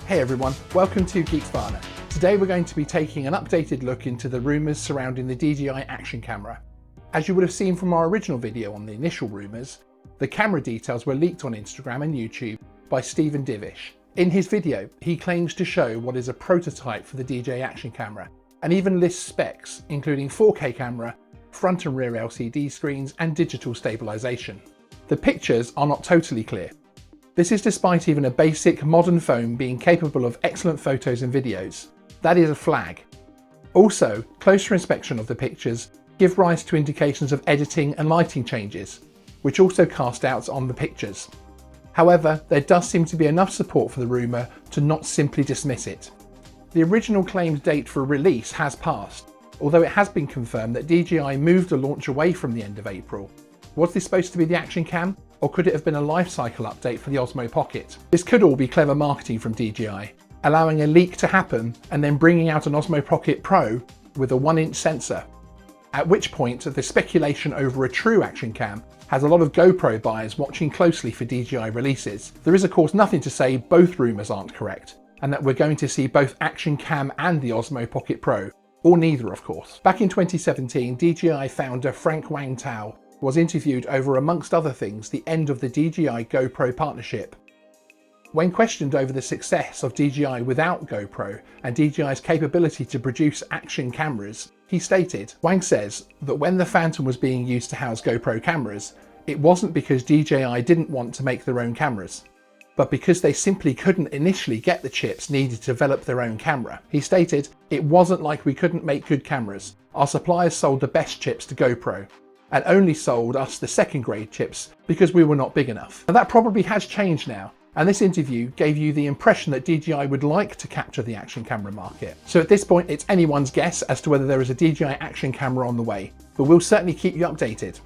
Hey everyone, welcome to Geeksvana. Today we're going to be taking an updated look into the rumours surrounding the DJI action camera. As you would have seen from our original video on the initial rumours, the camera details were leaked on Instagram and YouTube by Stephen Divish. In his video, he claims to show what is a prototype for the DJI action camera and even lists specs, including 4K camera, front and rear LCD screens and digital stabilisation. The pictures are not totally clear. This is despite even a basic modern phone being capable of excellent photos and videos. That is a flag. Also, closer inspection of the pictures give rise to indications of editing and lighting changes, which also cast doubts on the pictures. However, there does seem to be enough support for the rumour to not simply dismiss it. The original claimed date for release has passed, although it has been confirmed that DJI moved the launch away from the end of April. Was this supposed to be the action cam? Or could it have been a life cycle update for the Osmo Pocket? This could all be clever marketing from DJI, allowing a leak to happen and then bringing out an Osmo Pocket Pro with a 1-inch sensor. At which point, the speculation over a true action cam has a lot of GoPro buyers watching closely for DJI releases. There is of course nothing to say both rumours aren't correct, and that we're going to see both action cam and the Osmo Pocket Pro, or neither of course. Back in 2017, DJI founder Frank Wang Tao was interviewed over, amongst other things, the end of the DJI GoPro partnership. When questioned over the success of DJI without GoPro and DJI's capability to produce action cameras, he stated, Wang says that when the Phantom was being used to house GoPro cameras, it wasn't because DJI didn't want to make their own cameras, but because they simply couldn't initially get the chips needed to develop their own camera. He stated, it wasn't like we couldn't make good cameras. Our suppliers sold the best chips to GoPro, and only sold us the second grade chips because we were not big enough. And that probably has changed now, and this interview gave you the impression that DJI would like to capture the action camera market. So at this point it's anyone's guess as to whether there is a DJI action camera on the way, but we'll certainly keep you updated.